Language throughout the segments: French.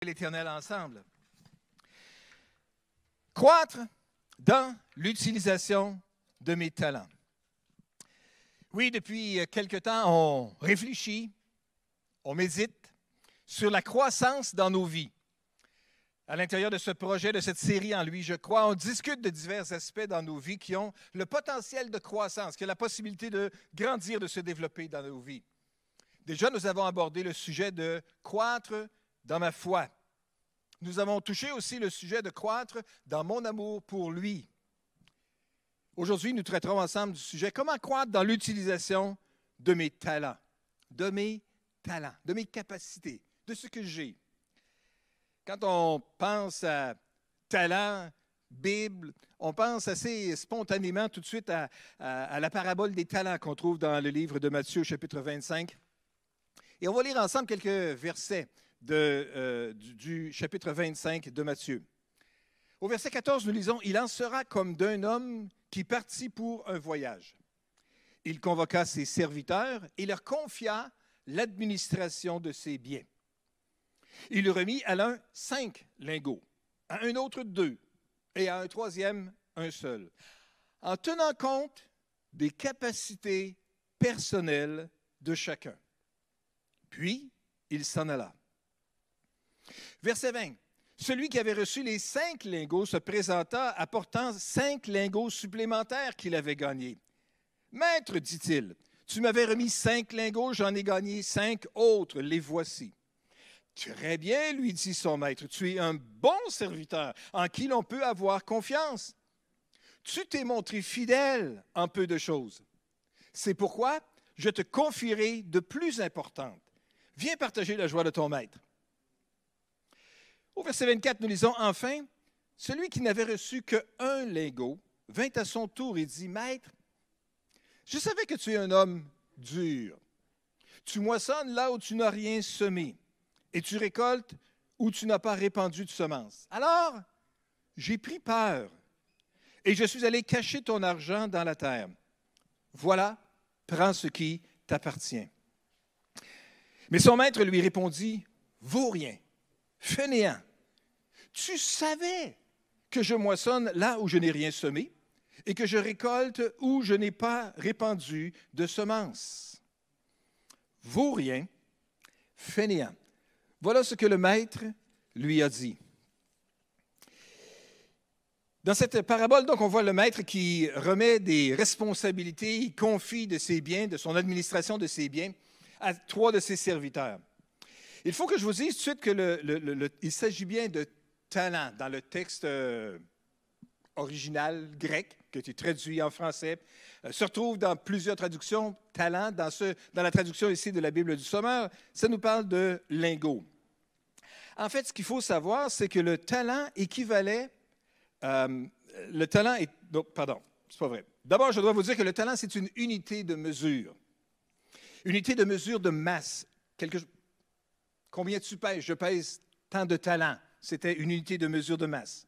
l'Éternel ensemble. Croître dans l'utilisation de mes talents. Oui, depuis quelque temps, on réfléchit, on médite sur la croissance dans nos vies. À l'intérieur de ce projet, de cette série En lui, je crois, on discute de divers aspects dans nos vies qui ont le potentiel de croissance, qui ont la possibilité de grandir, de se développer dans nos vies. Déjà, nous avons abordé le sujet de croître dans ma foi. Nous avons touché aussi le sujet de croître dans mon amour pour lui. Aujourd'hui, nous traiterons ensemble du sujet comment croître dans l'utilisation de mes talents, de mes capacités, de ce que j'ai. Quand on pense à talent, Bible, on pense assez spontanément tout de suite à la parabole des talents qu'on trouve dans le livre de Matthieu, chapitre 25. Et on va lire ensemble quelques versets du chapitre 25 de Matthieu. Au verset 14, nous lisons « Il en sera comme d'un homme qui partit pour un voyage. Il convoqua ses serviteurs et leur confia l'administration de ses biens. Il remit à l'un 5 lingots, à un autre 2, et à un troisième 1 seul, en tenant compte des capacités personnelles de chacun. Puis, il s'en alla. » Verset 20. Celui qui avait reçu les 5 lingots se présenta apportant 5 lingots supplémentaires qu'il avait gagnés. « Maître, dit-il, tu m'avais remis 5 lingots, j'en ai gagné 5 autres, les voici. » « Très bien, lui dit son maître, tu es un bon serviteur en qui l'on peut avoir confiance. Tu t'es montré fidèle en peu de choses. C'est pourquoi je te confierai de plus importantes. Viens partager la joie de ton maître. » Au verset 24, nous lisons « Enfin, celui qui n'avait reçu qu'un lingot vint à son tour et dit, « Maître, je savais que tu es un homme dur. Tu moissonnes là où tu n'as rien semé. Et tu récoltes où tu n'as pas répandu de semences. Alors, j'ai pris peur et je suis allé cacher ton argent dans la terre. Voilà, prends ce qui t'appartient. » Mais son maître lui répondit, « Vaut rien, fainéant. Tu savais que je moissonne là où je n'ai rien semé et que je récolte où je n'ai pas répandu de semences. Vaut rien, fainéant. » Voilà ce que le maître lui a dit. Dans cette parabole, donc, on voit le maître qui remet des responsabilités, il confie de ses biens, de son administration de ses biens, à 3 de ses serviteurs. Il faut que je vous dise tout de suite qu'il s'agit bien de talent dans le texte original grec, qui a été traduit en français, se retrouve dans plusieurs traductions. Talent, dans la traduction ici de la Bible du Sommeur, ça nous parle de lingot. En fait, ce qu'il faut savoir, c'est que le talent équivalait... pardon, c'est pas vrai. D'abord, je dois vous dire que le talent, c'est une unité de mesure. Unité de mesure de masse. Combien tu pèses? Je pèse tant de talent. C'était une unité de mesure de masse.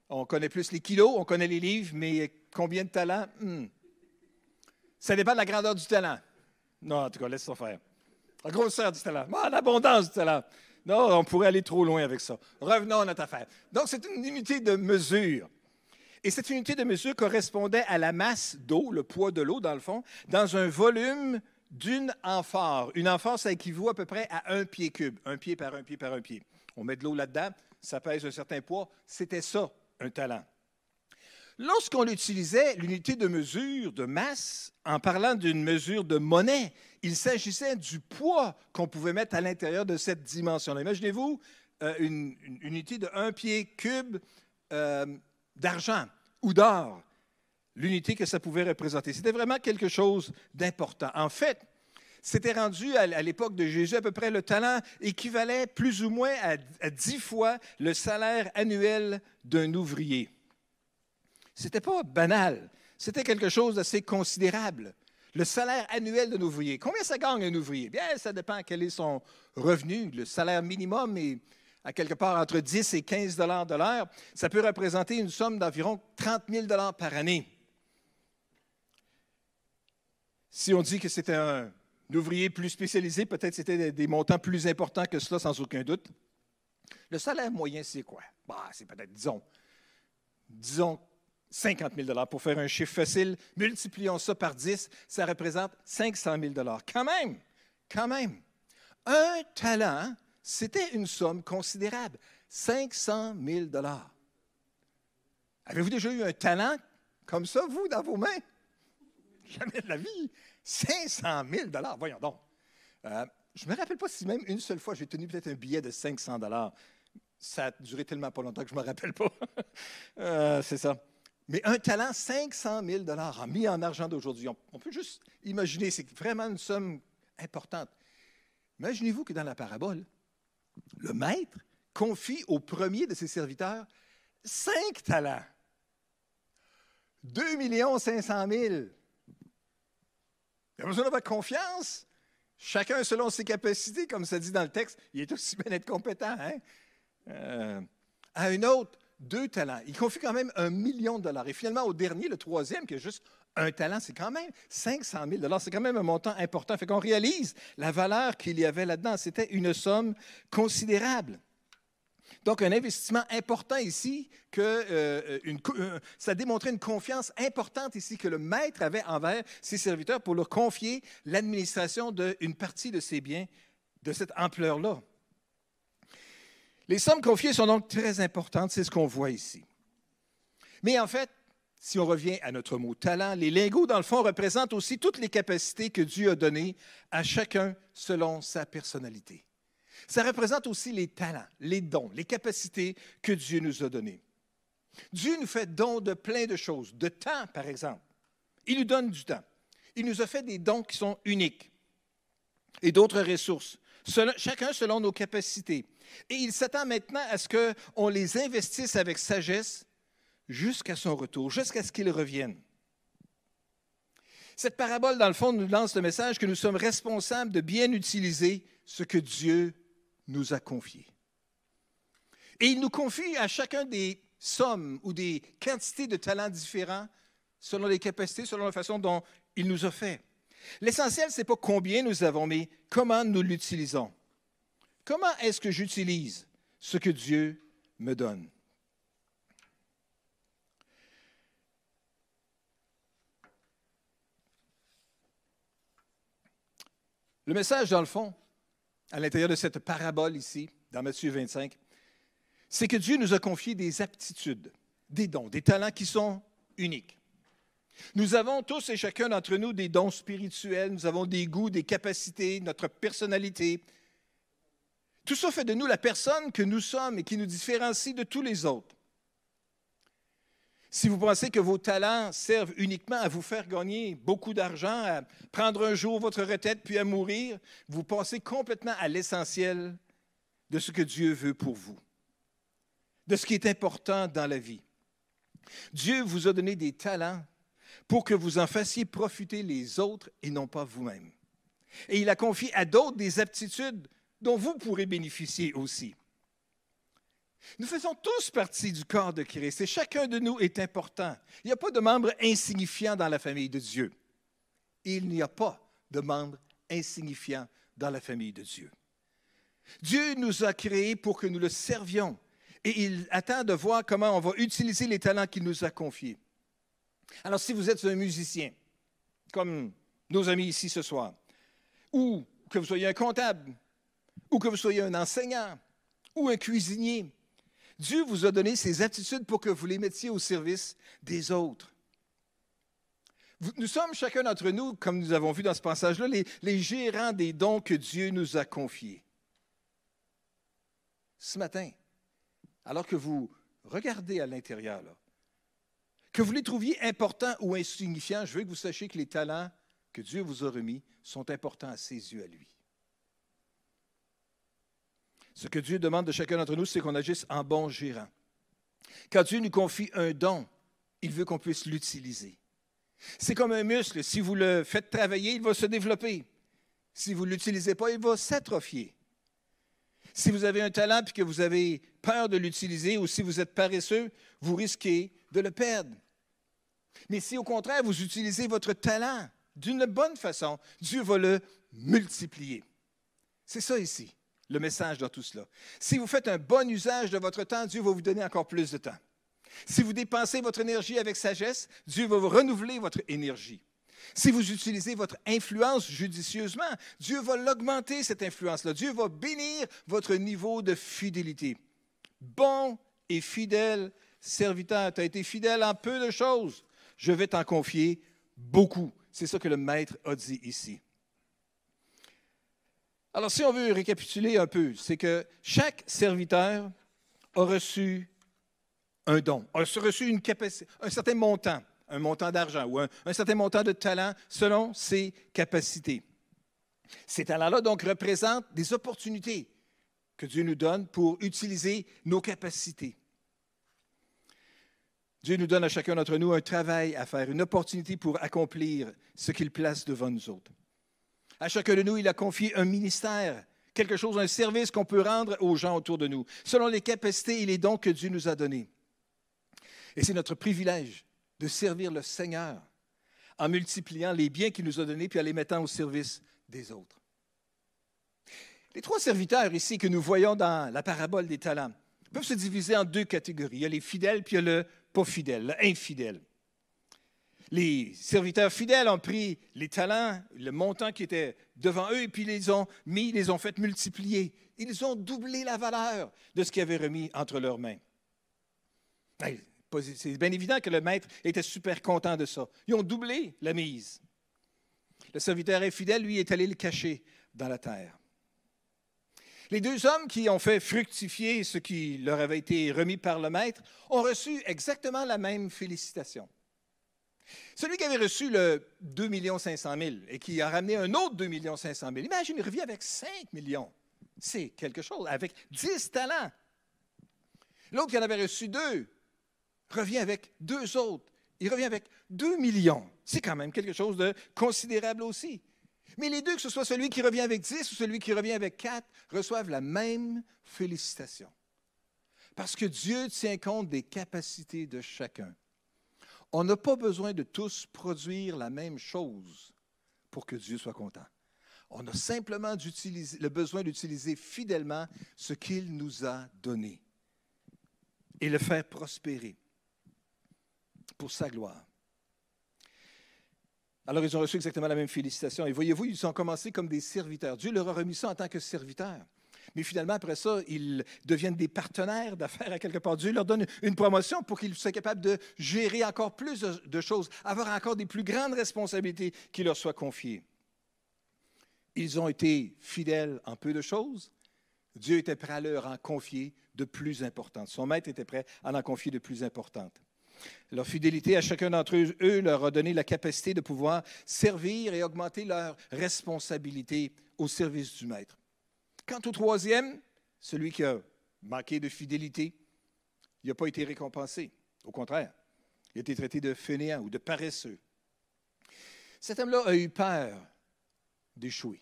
On connaît plus les kilos, on connaît les livres, mais combien de talent? Ça dépend de la grandeur du talent. Non, en tout cas, laisse ça faire. La grosseur du talent. L'abondance du talent. Non, on pourrait aller trop loin avec ça. Revenons à notre affaire. Donc, c'est une unité de mesure. Et cette unité de mesure correspondait à la masse d'eau, le poids de l'eau, dans le fond, dans un volume d'une amphore. Une amphore, ça équivaut à peu près à 1 pied cube. 1 pied par 1 pied par 1 pied. On met de l'eau là-dedans, ça pèse un certain poids. C'était ça, un talent. Lorsqu'on utilisait l'unité de mesure de masse, en parlant d'une mesure de monnaie, il s'agissait du poids qu'on pouvait mettre à l'intérieur de cette dimension-là. Imaginez-vous une unité de 1 pied cube d'argent ou d'or, l'unité que ça pouvait représenter. C'était vraiment quelque chose d'important. En fait, c'était rendu à l'époque de Jésus, à peu près le talent équivalait plus ou moins à 10 fois le salaire annuel d'un ouvrier. Ce n'était pas banal, c'était quelque chose d'assez considérable. Le salaire annuel d'un ouvrier. Combien ça gagne un ouvrier? Bien, ça dépend quel est son revenu. Le salaire minimum est à quelque part entre 10 et 15 $ de l'heure. Ça peut représenter une somme d'environ 30 000 $ par année. Si on dit que c'était un ouvrier plus spécialisé, peut-être c'était des montants plus importants que cela, sans aucun doute. Le salaire moyen, c'est quoi? Bah, c'est peut-être, disons 50 000 pour faire un chiffre facile. Multiplions ça par 10, ça représente 500 000 quand même. Un talent, c'était une somme considérable. 500 000 Avez-vous déjà eu un talent comme ça, vous, dans vos mains? Jamais de la vie. 500 000 voyons donc. Je ne me rappelle pas si même une seule fois j'ai tenu peut-être un billet de 500 Ça a duré tellement pas longtemps que je ne me rappelle pas. C'est ça. Mais un talent, 500 000 mis en argent d'aujourd'hui. On peut juste imaginer, c'est vraiment une somme importante. Imaginez-vous que dans la parabole, le maître confie au premier de ses serviteurs 5 talents. 2 500 000. Il a besoin d'avoir confiance. Chacun selon ses capacités, comme ça dit dans le texte, il est aussi bien être compétent. À un autre, 2 talents. Il confie quand même $1 million. Et finalement, au dernier, le troisième, qui a juste un talent, c'est quand même 500 000 C'est quand même un montant important. Fait qu'on réalise la valeur qu'il y avait là-dedans. C'était une somme considérable. Donc, un investissement important ici, ça démontrait une confiance importante ici que le maître avait envers ses serviteurs pour leur confier l'administration d'une partie de ses biens de cette ampleur-là. Les sommes confiées sont donc très importantes, c'est ce qu'on voit ici. Mais en fait, si on revient à notre mot talent, les lingots, dans le fond, représentent aussi toutes les capacités que Dieu a données à chacun selon sa personnalité. Ça représente aussi les talents, les dons, les capacités que Dieu nous a données. Dieu nous fait don de plein de choses, de temps, par exemple. Il nous donne du temps. Il nous a fait des dons qui sont uniques et d'autres ressources, chacun selon nos capacités. Et il s'attend maintenant à ce qu'on les investisse avec sagesse jusqu'à son retour, jusqu'à ce qu'il revienne. Cette parabole, dans le fond, nous lance le message que nous sommes responsables de bien utiliser ce que Dieu nous a confié. Et il nous confie à chacun des sommes ou des quantités de talents différents selon les capacités, selon la façon dont il nous a fait. L'essentiel, ce n'est pas combien nous avons, mais comment nous l'utilisons. Comment est-ce que j'utilise ce que Dieu me donne? Le message, dans le fond, à l'intérieur de cette parabole ici, dans Matthieu 25, c'est que Dieu nous a confié des aptitudes, des dons, des talents qui sont uniques. Nous avons tous et chacun d'entre nous des dons spirituels, nous avons des goûts, des capacités, notre personnalité. Tout ça fait de nous la personne que nous sommes et qui nous différencie de tous les autres. Si vous pensez que vos talents servent uniquement à vous faire gagner beaucoup d'argent, à prendre un jour votre retraite puis à mourir, vous passez complètement à l'essentiel de ce que Dieu veut pour vous, de ce qui est important dans la vie. Dieu vous a donné des talents pour que vous en fassiez profiter les autres et non pas vous-même. Et il a confié à d'autres des aptitudes dont vous pourrez bénéficier aussi. Nous faisons tous partie du corps de Christ et chacun de nous est important. Il n'y a pas de membre insignifiant dans la famille de Dieu. Il n'y a pas de membre insignifiant dans la famille de Dieu. Dieu nous a créés pour que nous le servions et il attend de voir comment on va utiliser les talents qu'il nous a confiés. Alors, si vous êtes un musicien, comme nos amis ici ce soir, ou que vous soyez un comptable, ou que vous soyez un enseignant, ou un cuisinier, Dieu vous a donné ces aptitudes pour que vous les mettiez au service des autres. Nous sommes chacun d'entre nous, comme nous avons vu dans ce passage-là, les gérants des dons que Dieu nous a confiés. Ce matin, alors que vous regardez à l'intérieur, là, que vous les trouviez importants ou insignifiants, je veux que vous sachiez que les talents que Dieu vous a remis sont importants à ses yeux à lui. Ce que Dieu demande de chacun d'entre nous, c'est qu'on agisse en bon gérant. Quand Dieu nous confie un don, il veut qu'on puisse l'utiliser. C'est comme un muscle. Si vous le faites travailler, il va se développer. Si vous ne l'utilisez pas, il va s'atrophier. Si vous avez un talent et que vous avez peur de l'utiliser ou si vous êtes paresseux, vous risquez de le perdre. Mais si au contraire, vous utilisez votre talent d'une bonne façon, Dieu va le multiplier. C'est ça ici. le message dans tout cela. Si vous faites un bon usage de votre temps, Dieu va vous donner encore plus de temps. Si vous dépensez votre énergie avec sagesse, Dieu va vous renouveler votre énergie. Si vous utilisez votre influence judicieusement, Dieu va l'augmenter, cette influence-là. Dieu va bénir votre niveau de fidélité. Bon et fidèle serviteur, tu as été fidèle en peu de choses. Je vais t'en confier beaucoup. C'est ça que le maître a dit ici. Alors, si on veut récapituler un peu, c'est que chaque serviteur a reçu un don, a reçu une capacité, un certain montant, un montant d'argent ou un certain montant de talent selon ses capacités. Ces talents-là, donc, représentent des opportunités que Dieu nous donne pour utiliser nos capacités. Dieu nous donne à chacun d'entre nous un travail à faire, une opportunité pour accomplir ce qu'il place devant nous autres. À chacun de nous, il a confié un ministère, quelque chose, un service qu'on peut rendre aux gens autour de nous, selon les capacités et les dons que Dieu nous a donnés. Et c'est notre privilège de servir le Seigneur en multipliant les biens qu'il nous a donnés puis en les mettant au service des autres. Les trois serviteurs ici que nous voyons dans la parabole des talents peuvent se diviser en deux catégories. Il y a les fidèles puis il y a le pas fidèle, le infidèle. Les serviteurs fidèles ont pris les talents, le montant qui était devant eux, et puis ils les ont fait multiplier. Ils ont doublé la valeur de ce qu'ils avaient remis entre leurs mains. C'est bien évident que le maître était super content de ça. Ils ont doublé la mise. Le serviteur infidèle, lui, est allé le cacher dans la terre. Les deux hommes qui ont fait fructifier ce qui leur avait été remis par le maître ont reçu exactement la même félicitation. Celui qui avait reçu le 2 500 000 et qui a ramené un autre 2 500 000, imagine, il revient avec 5 millions. C'est quelque chose, avec 10 talents. L'autre qui en avait reçu 2 revient avec 2 autres. Il revient avec 2 millions. C'est quand même quelque chose de considérable aussi. Mais les deux, que ce soit celui qui revient avec 10 ou celui qui revient avec 4, reçoivent la même félicitation. Parce que Dieu tient compte des capacités de chacun. On n'a pas besoin de tous produire la même chose pour que Dieu soit content. On a simplement le besoin d'utiliser fidèlement ce qu'il nous a donné et le faire prospérer pour sa gloire. Alors, ils ont reçu exactement la même félicitation. Et voyez-vous, ils ont commencé comme des serviteurs. Dieu leur a remis ça en tant que serviteurs. Mais finalement, après ça, ils deviennent des partenaires d'affaires à quelque part. Dieu leur donne une promotion pour qu'ils soient capables de gérer encore plus de choses, avoir encore des plus grandes responsabilités qui leur soient confiées. Ils ont été fidèles en peu de choses. Dieu était prêt à leur en confier de plus importantes. Son maître était prêt à en confier de plus importantes. Leur fidélité à chacun d'entre eux leur a donné la capacité de pouvoir servir et augmenter leur responsabilité au service du maître. Quant au troisième, celui qui a manqué de fidélité, il n'a pas été récompensé. Au contraire, il a été traité de fainéant ou de paresseux. Cet homme-là a eu peur d'échouer.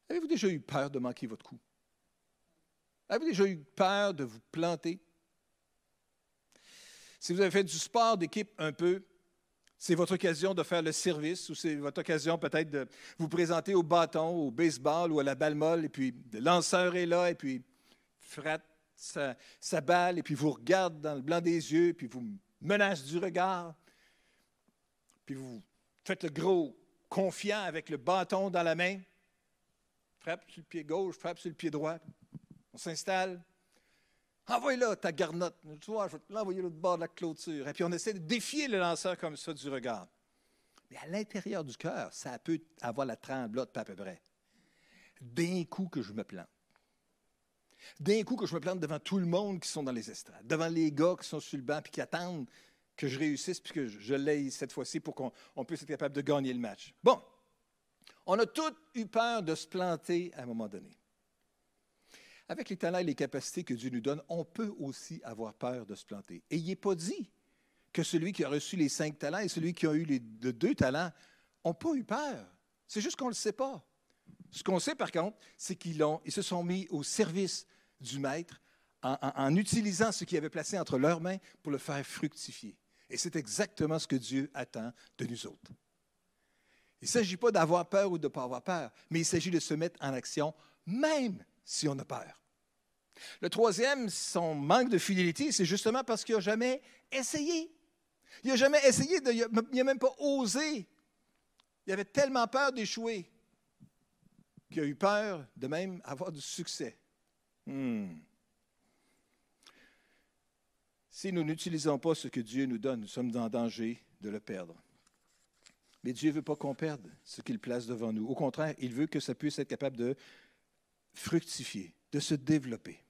Avez-vous déjà eu peur de manquer votre coup? Avez-vous déjà eu peur de vous planter? Si vous avez fait du sport d'équipe un peu, c'est votre occasion de faire le service ou c'est votre occasion peut-être de vous présenter au bâton, au baseball ou à la balle molle et puis le lanceur est là et puis frappe sa balle et puis vous regarde dans le blanc des yeux et puis vous menace du regard. Puis vous faites le gros confiant avec le bâton dans la main. Frappe sur le pied gauche, frappe sur le pied droit. On s'installe. Envoie-là ta garnotte. Tu vois, je vais l'envoyer l'autre bord de la clôture. Et puis on essaie de défier le lanceur comme ça du regard. Mais à l'intérieur du cœur, ça peut avoir la tremblote à peu près. D'un coup que je me plante. D'un coup que je me plante devant tout le monde qui sont dans les estrades, devant les gars qui sont sur le banc et qui attendent que je réussisse puis que je l'aie cette fois-ci pour qu'on puisse être capable de gagner le match. Bon, on a tous eu peur de se planter à un moment donné. Avec les talents et les capacités que Dieu nous donne, on peut aussi avoir peur de se planter. Et il n'est pas dit que celui qui a reçu les 5 talents et celui qui a eu les 2 talents n'ont pas eu peur. C'est juste qu'on ne le sait pas. Ce qu'on sait, par contre, c'est qu'ils se sont mis au service du Maître en utilisant ce qu'il avait placé entre leurs mains pour le faire fructifier. Et c'est exactement ce que Dieu attend de nous autres. Il ne s'agit pas d'avoir peur ou de ne pas avoir peur, mais il s'agit de se mettre en action même si on a peur. Le troisième, son manque de fidélité, c'est justement parce qu'il n'a jamais essayé. Il n'a jamais essayé, il n'a même pas osé. Il avait tellement peur d'échouer qu'il a eu peur de même avoir du succès. Si nous n'utilisons pas ce que Dieu nous donne, nous sommes en danger de le perdre. Mais Dieu ne veut pas qu'on perde ce qu'il place devant nous. Au contraire, il veut que ça puisse être capable de fructifier, de se développer.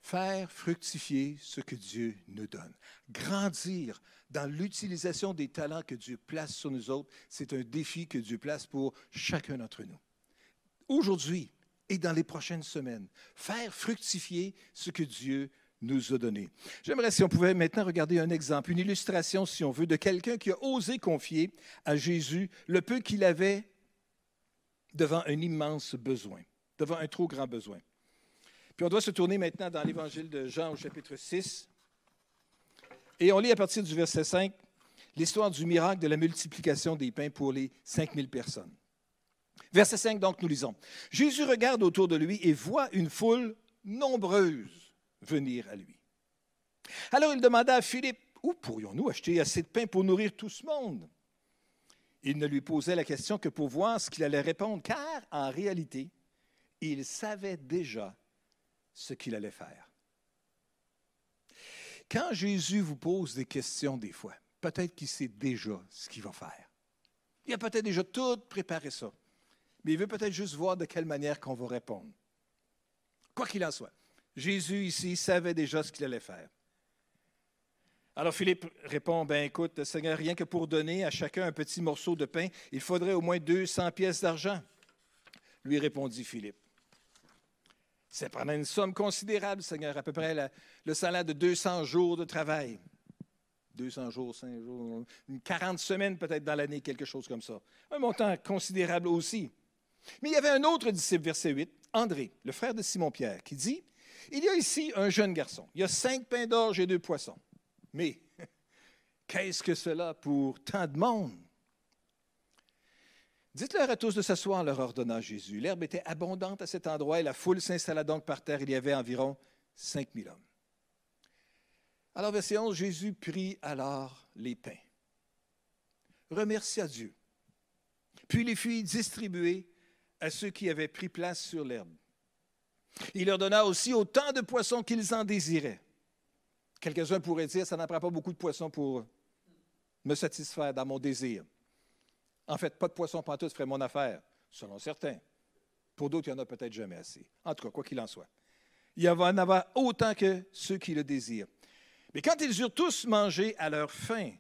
Faire fructifier ce que Dieu nous donne. Grandir dans l'utilisation des talents que Dieu place sur nous autres, c'est un défi que Dieu place pour chacun d'entre nous. Aujourd'hui et dans les prochaines semaines, faire fructifier ce que Dieu nous a donné. J'aimerais, si on pouvait maintenant regarder un exemple, une illustration, si on veut, de quelqu'un qui a osé confier à Jésus le peu qu'il avait devant un immense besoin, devant un trop grand besoin. Puis on doit se tourner maintenant dans l'Évangile de Jean au chapitre 6. Et on lit à partir du verset 5 l'histoire du miracle de la multiplication des pains pour les 5000 personnes. Verset 5, donc, nous lisons. Jésus regarde autour de lui et voit une foule nombreuse venir à lui. Alors il demanda à Philippe, où pourrions-nous acheter assez de pain pour nourrir tout ce monde? Il ne lui posait la question que pour voir ce qu'il allait répondre, car en réalité, il savait déjà ce qu'il allait faire. Quand Jésus vous pose des questions des fois, peut-être qu'il sait déjà ce qu'il va faire. Il a peut-être déjà tout préparé ça, mais il veut peut-être juste voir de quelle manière qu'on va répondre. Quoi qu'il en soit, Jésus ici savait déjà ce qu'il allait faire. Alors Philippe répond, « Écoute, Seigneur, rien que pour donner à chacun un petit morceau de pain, il faudrait au moins 200 pièces d'argent. » Lui répondit Philippe. C'est pendant une somme considérable, Seigneur, à peu près le salaire de 200 jours de travail. 200 jours, 5 jours, 40 semaines peut-être dans l'année, quelque chose comme ça. Un montant considérable aussi. Mais il y avait un autre disciple, verset 8, André, le frère de Simon-Pierre, qui dit, « Il y a ici un jeune garçon. Il y a 5 pains d'orge et 2 poissons. Mais qu'est-ce que cela pour tant de monde? » Dites-leur à tous de s'asseoir, leur ordonna Jésus. L'herbe était abondante à cet endroit et la foule s'installa donc par terre. Il y avait environ 5000 hommes. Alors, verset 11, Jésus prit alors les pains, remercia Dieu, puis les fit distribuer à ceux qui avaient pris place sur l'herbe. Il leur donna aussi autant de poissons qu'ils en désiraient. Quelques-uns pourraient dire, ça n'en prend pas beaucoup de poissons pour me satisfaire dans mon désir. En fait, pas de poisson pantoute ferait mon affaire, selon certains. Pour d'autres, il n'y en a peut-être jamais assez. En tout cas, quoi qu'il en soit. Il va en avoir autant que ceux qui le désirent. Mais quand ils eurent tous mangé à leur faim,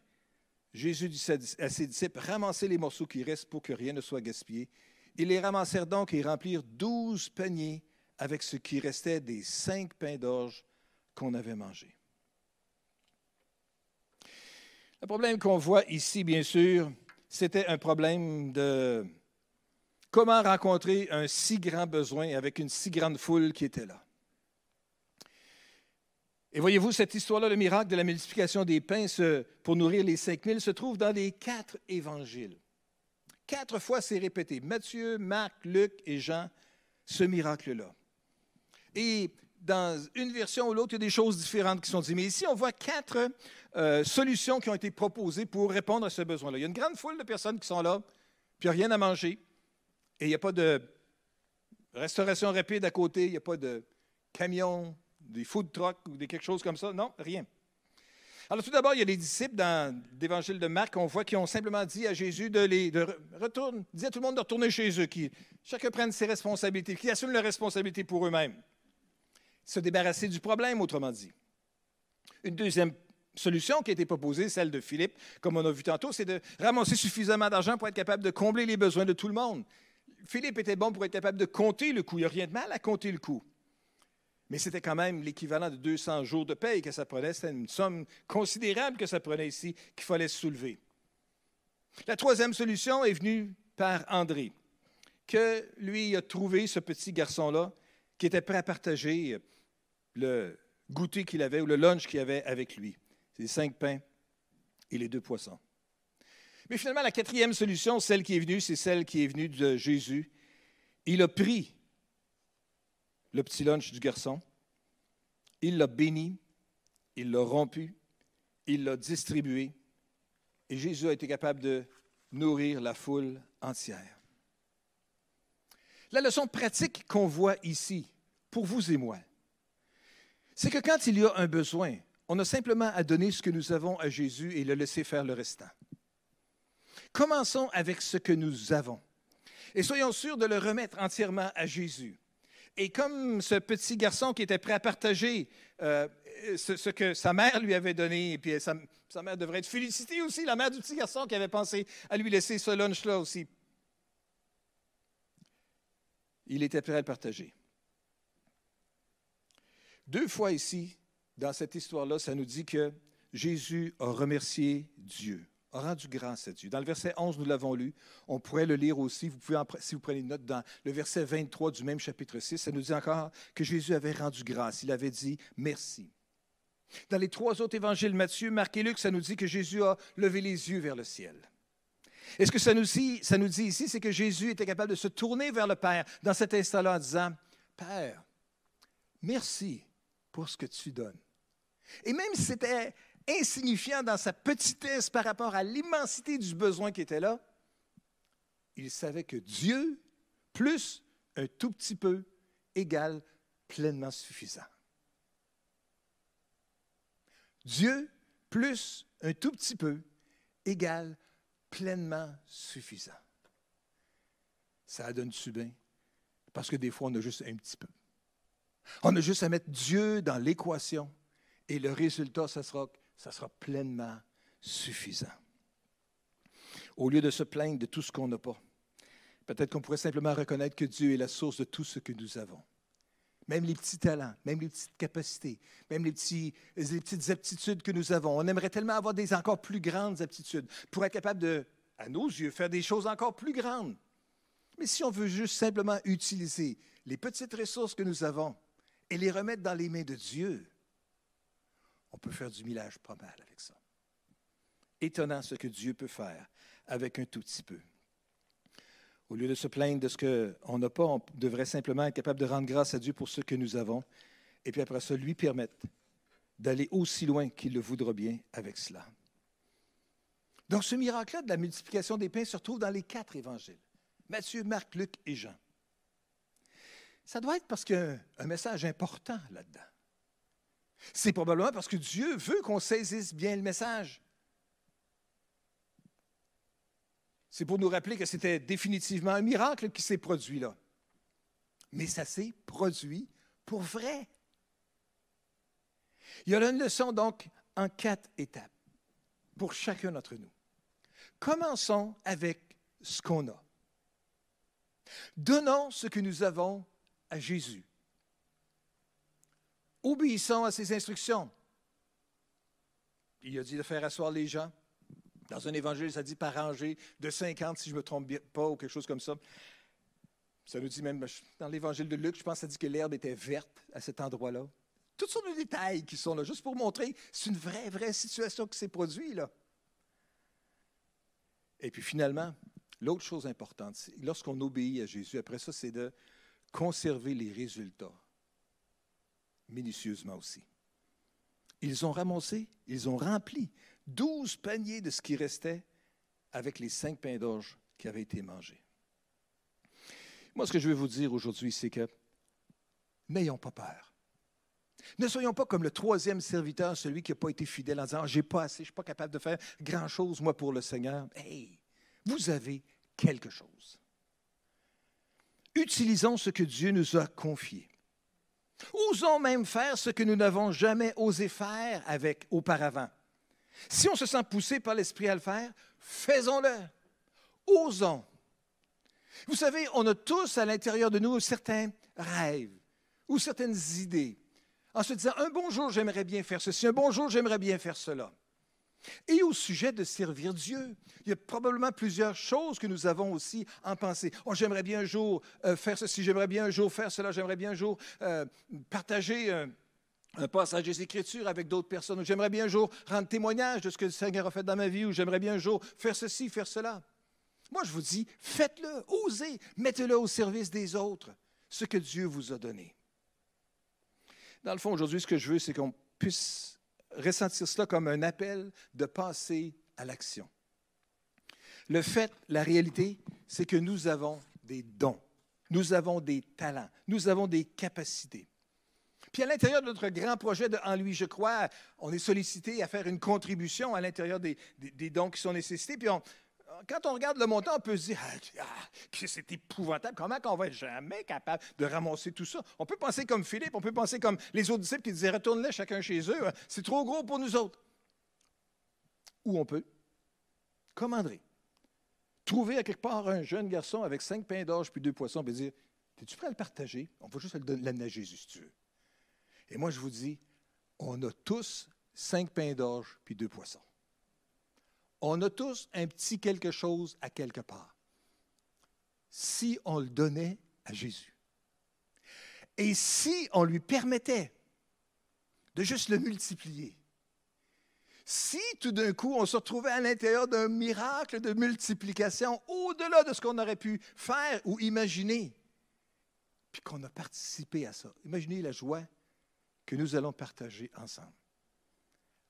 Jésus dit à ses disciples, « Ramassez les morceaux qui restent pour que rien ne soit gaspillé. » Ils les ramassèrent donc et remplirent 12 paniers avec ce qui restait des 5 pains d'orge qu'on avait mangés. Le problème qu'on voit ici, bien sûr, c'était un problème de comment rencontrer un si grand besoin avec une si grande foule qui était là. Et voyez-vous, cette histoire-là, le miracle de la multiplication des pains pour nourrir les 5000, se trouve dans les 4 évangiles. 4 fois, c'est répété. Matthieu, Marc, Luc et Jean, ce miracle-là. Et dans une version ou l'autre, il y a des choses différentes qui sont dites. Mais ici, on voit 4 solutions qui ont été proposées pour répondre à ce besoin-là. Il y a une grande foule de personnes qui sont là, puis il n'y a rien à manger. Et il n'y a pas de restauration rapide à côté, il n'y a pas de camion, des food trucks ou quelque chose comme ça. Non, rien. Alors tout d'abord, il y a des disciples dans l'Évangile de Marc, on voit qui ont simplement dit à Jésus dit à tout le monde de retourner chez eux, qui chacun prenne ses responsabilités, qui assument leurs responsabilités pour eux-mêmes. Se débarrasser du problème, autrement dit. Une deuxième solution qui a été proposée, celle de Philippe, comme on a vu tantôt, c'est de ramasser suffisamment d'argent pour être capable de combler les besoins de tout le monde. Philippe était bon pour être capable de compter le coût. Il n'y a rien de mal à compter le coût. Mais c'était quand même l'équivalent de 200 jours de paye que ça prenait. C'était une somme considérable que ça prenait ici, qu'il fallait soulever. La troisième solution est venue par André, que lui a trouvé ce petit garçon-là qui était prêt à partager le goûter qu'il avait ou le lunch qu'il avait avec lui. C'est les 5 pains et les 2 poissons. Mais finalement, la quatrième solution, celle qui est venue, c'est celle qui est venue de Jésus, Il a pris le petit lunch du garçon, il l'a béni, il l'a rompu, il l'a distribué, et Jésus a été capable de nourrir la foule entière. La leçon pratique qu'on voit ici, pour vous et moi, c'est que quand il y a un besoin, on a simplement à donner ce que nous avons à Jésus et le laisser faire le restant. Commençons avec ce que nous avons et soyons sûrs de le remettre entièrement à Jésus. Et comme ce petit garçon qui était prêt à partager ce que sa mère lui avait donné, et puis sa mère devrait être félicitée aussi, la mère du petit garçon qui avait pensé à lui laisser ce lunch-là aussi. Il était prêt à le partager. 2 fois ici, dans cette histoire-là, ça nous dit que Jésus a remercié Dieu, a rendu grâce à Dieu. Dans le verset 11, nous l'avons lu. On pourrait le lire aussi, vous pouvez si vous prenez une note, dans le verset 23 du même chapitre 6, ça nous dit encore que Jésus avait rendu grâce. Il avait dit merci. Dans les 3 autres évangiles, Matthieu, Marc et Luc, ça nous dit que Jésus a levé les yeux vers le ciel. Et ce que ça nous dit ici, c'est que Jésus était capable de se tourner vers le Père dans cet instant-là en disant, « Père, merci pour ce que tu donnes. » Et même si c'était insignifiant dans sa petitesse par rapport à l'immensité du besoin qui était là, il savait que Dieu, plus un tout petit peu, égale pleinement suffisant. Dieu, plus un tout petit peu, égale pleinement suffisant. Ça donne-tu bien? Parce que des fois, on a juste un petit peu. On a juste à mettre Dieu dans l'équation et le résultat, ça sera pleinement suffisant. Au lieu de se plaindre de tout ce qu'on n'a pas, peut-être qu'on pourrait simplement reconnaître que Dieu est la source de tout ce que nous avons. Même les petits talents, même les petites capacités, même les petites aptitudes que nous avons. On aimerait tellement avoir des encore plus grandes aptitudes pour être capable de, à nos yeux, faire des choses encore plus grandes. Mais si on veut juste simplement utiliser les petites ressources que nous avons et les remettre dans les mains de Dieu, on peut faire du millage pas mal avec ça. Étonnant ce que Dieu peut faire avec un tout petit peu. Au lieu de se plaindre de ce qu'on n'a pas, on devrait simplement être capable de rendre grâce à Dieu pour ce que nous avons, et puis après ça, lui permettre d'aller aussi loin qu'il le voudra bien avec cela. Donc, ce miracle-là de la multiplication des pains se retrouve dans les 4 évangiles, Matthieu, Marc, Luc et Jean. Ça doit être parce qu'il y a un message important là-dedans. C'est probablement parce que Dieu veut qu'on saisisse bien le message. C'est pour nous rappeler que c'était définitivement un miracle qui s'est produit là. Mais ça s'est produit pour vrai. Il y a là une leçon donc en 4 étapes pour chacun d'entre nous. Commençons avec ce qu'on a. Donnons ce que nous avons à Jésus. Obéissons à ses instructions. Il a dit de faire asseoir les gens. Dans un évangile, ça dit par rangée de 50, si je ne me trompe pas, ou quelque chose comme ça. Ça nous dit même, dans l'évangile de Luc, je pense que ça dit que l'herbe était verte à cet endroit-là. Toutes sortes de détails qui sont là, juste pour montrer, c'est une vraie situation qui s'est produite, là. Et puis finalement, l'autre chose importante, c'est lorsqu'on obéit à Jésus, après ça, c'est de conserver les résultats minutieusement aussi. Ils ont ramassé, ils ont rempli 12 paniers de ce qui restait avec les 5 pains d'orge qui avaient été mangés. Moi, ce que je veux vous dire aujourd'hui, c'est que n'ayons pas peur. Ne soyons pas comme le 3e serviteur, celui qui n'a pas été fidèle en disant « j'ai pas assez, je ne suis pas capable de faire grand-chose, moi, pour le Seigneur. » Hey, vous avez quelque chose. Utilisons ce que Dieu nous a confié. Osons même faire ce que nous n'avons jamais osé faire auparavant. Si on se sent poussé par l'Esprit à le faire, faisons-le. Osons. Vous savez, on a tous à l'intérieur de nous certains rêves ou certaines idées. En se disant, un bon jour, j'aimerais bien faire ceci, un bon jour, j'aimerais bien faire cela. Et au sujet de servir Dieu, il y a probablement plusieurs choses que nous avons aussi en pensée. Oh, j'aimerais bien un jour faire ceci, j'aimerais bien un jour faire cela, j'aimerais bien un jour partager un passage des Écritures avec d'autres personnes, ou j'aimerais bien un jour rendre témoignage de ce que le Seigneur a fait dans ma vie, ou j'aimerais bien un jour faire ceci, faire cela. Moi, je vous dis, faites-le, osez, mettez-le au service des autres, ce que Dieu vous a donné. Dans le fond, aujourd'hui, ce que je veux, c'est qu'on puisse ressentir cela comme un appel de passer à l'action. Le fait, la réalité, c'est que nous avons des dons, nous avons des talents, nous avons des capacités. Puis à l'intérieur de notre grand projet de En lui, je crois, on est sollicité à faire une contribution à l'intérieur des dons qui sont nécessités. Puis quand on regarde le montant, on peut se dire que c'est épouvantable. Comment on va être jamais capable de ramasser tout ça? On peut penser comme Philippe, on peut penser comme les autres disciples qui disaient retourne-les chacun chez eux. C'est trop gros pour nous autres. Ou on peut, comme André, trouver à quelque part un jeune garçon avec 5 pains d'orge puis 2 poissons et dire es-tu prêt à le partager? On va juste l'amener à Jésus si tu veux. Et moi, je vous dis, on a tous 5 pains d'orge puis 2 poissons. On a tous un petit quelque chose à quelque part. Si on le donnait à Jésus, et si on lui permettait de juste le multiplier, si tout d'un coup on se retrouvait à l'intérieur d'un miracle de multiplication au-delà de ce qu'on aurait pu faire ou imaginer, puis qu'on a participé à ça, imaginez la joie que nous allons partager ensemble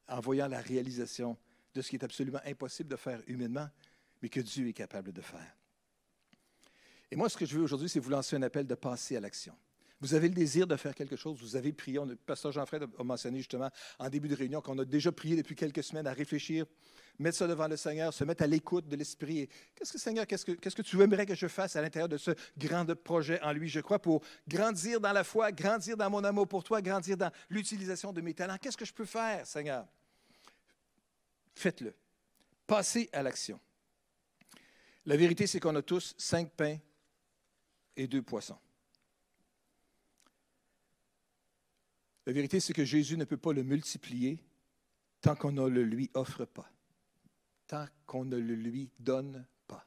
en voyant la réalisation de ce qui est absolument impossible de faire humainement, mais que Dieu est capable de faire. Et moi, ce que je veux aujourd'hui, c'est vous lancer un appel de passer à l'action. Vous avez le désir de faire quelque chose, vous avez prié, le pasteur Jean-Fred a mentionné justement en début de réunion qu'on a déjà prié depuis quelques semaines à réfléchir, mettre ça devant le Seigneur, se mettre à l'écoute de l'Esprit. Et Seigneur, qu'est-ce que tu aimerais que je fasse à l'intérieur de ce grand projet en lui, je crois, pour grandir dans la foi, grandir dans mon amour pour toi, grandir dans l'utilisation de mes talents. Qu'est-ce que je peux faire, Seigneur? Faites-le. Passez à l'action. La vérité, c'est qu'on a tous 5 pains et 2 poissons. La vérité, c'est que Jésus ne peut pas le multiplier tant qu'on ne le lui offre pas, tant qu'on ne le lui donne pas.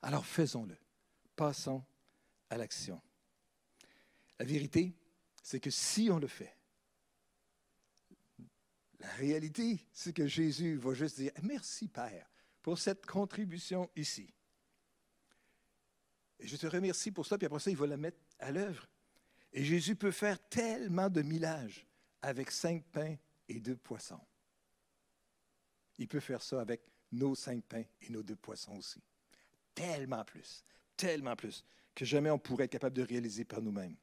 Alors faisons-le. Passons à l'action. La vérité, c'est que si on le fait, la réalité, c'est que Jésus va juste dire « Merci, Père, pour cette contribution ici. » Et je te remercie pour cela, puis après ça, il va la mettre à l'œuvre. Et Jésus peut faire tellement de miracles avec 5 pains et 2 poissons. Il peut faire ça avec nos 5 pains et nos 2 poissons aussi. Tellement plus, que jamais on pourrait être capable de réaliser par nous-mêmes.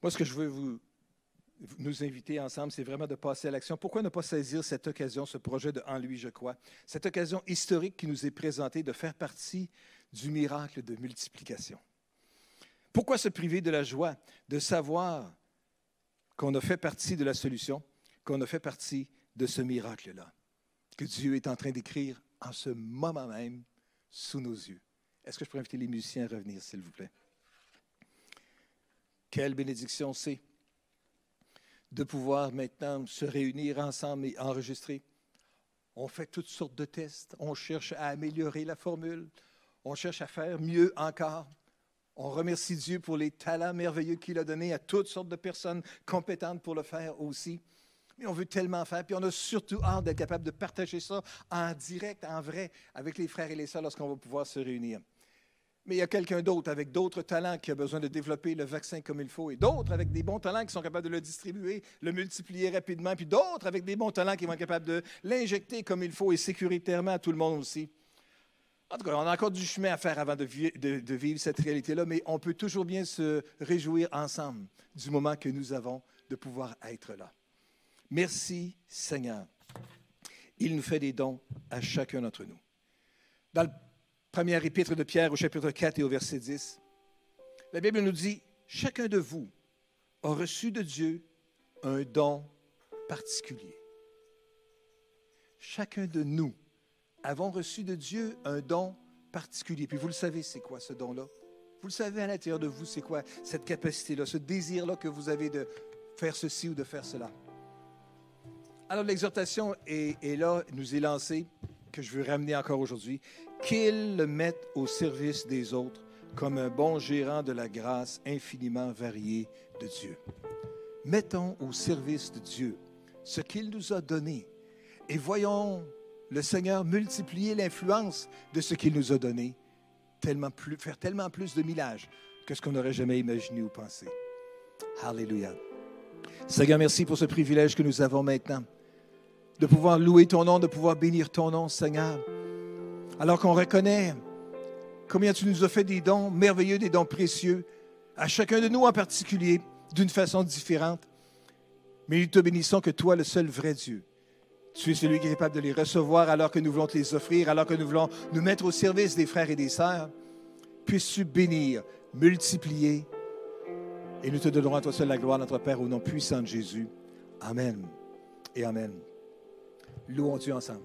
Moi, ce que je veux nous inviter ensemble, c'est vraiment de passer à l'action. Pourquoi ne pas saisir cette occasion, ce projet de En lui, je crois, cette occasion historique qui nous est présentée de faire partie du miracle de multiplication? Pourquoi se priver de la joie de savoir qu'on a fait partie de la solution, qu'on a fait partie de ce miracle-là, que Dieu est en train d'écrire en ce moment même sous nos yeux? Est-ce que je peux inviter les musiciens à revenir, s'il vous plaît? Quelle bénédiction c'est de pouvoir maintenant se réunir ensemble et enregistrer. On fait toutes sortes de tests, on cherche à améliorer la formule, on cherche à faire mieux encore. On remercie Dieu pour les talents merveilleux qu'il a donnés à toutes sortes de personnes compétentes pour le faire aussi. Mais on veut tellement faire, puis on a surtout hâte d'être capable de partager ça en direct, en vrai, avec les frères et les sœurs lorsqu'on va pouvoir se réunir. Mais il y a quelqu'un d'autre avec d'autres talents qui a besoin de développer le vaccin comme il faut, et d'autres avec des bons talents qui sont capables de le distribuer, le multiplier rapidement, puis d'autres avec des bons talents qui vont être capables de l'injecter comme il faut et sécuritairement à tout le monde aussi. En tout cas, on a encore du chemin à faire avant de vivre cette réalité-là, mais on peut toujours bien se réjouir ensemble du moment que nous avons de pouvoir être là. Merci Seigneur. Il nous fait des dons à chacun d'entre nous. Dans le première épître de Pierre au chapitre 4 et au verset 10, la Bible nous dit « Chacun de vous a reçu de Dieu un don particulier. » Chacun de nous avons reçu de Dieu un don particulier. Puis vous le savez, c'est quoi ce don-là? Vous le savez à l'intérieur de vous, c'est quoi cette capacité-là, ce désir-là que vous avez de faire ceci ou de faire cela? Alors l'exhortation est là, nous est lancée, que je veux ramener encore aujourd'hui, qu'il le mette au service des autres comme un bon gérant de la grâce infiniment variée de Dieu. Mettons au service de Dieu ce qu'il nous a donné et voyons le Seigneur multiplier l'influence de ce qu'il nous a donné, faire tellement plus de millages que ce qu'on n'aurait jamais imaginé ou pensé. Alléluia. Seigneur, merci pour ce privilège que nous avons maintenant, de pouvoir louer ton nom, de pouvoir bénir ton nom, Seigneur, alors qu'on reconnaît combien tu nous as fait des dons merveilleux, des dons précieux, à chacun de nous en particulier, d'une façon différente. Mais nous te bénissons que toi, le seul vrai Dieu, tu es celui qui est capable de les recevoir alors que nous voulons te les offrir, alors que nous voulons nous mettre au service des frères et des sœurs. Puisses-tu bénir, multiplier, et nous te donnerons à toi seul la gloire, notre Père, au nom puissant de Jésus. Amen et Amen. Louons Dieu ensemble.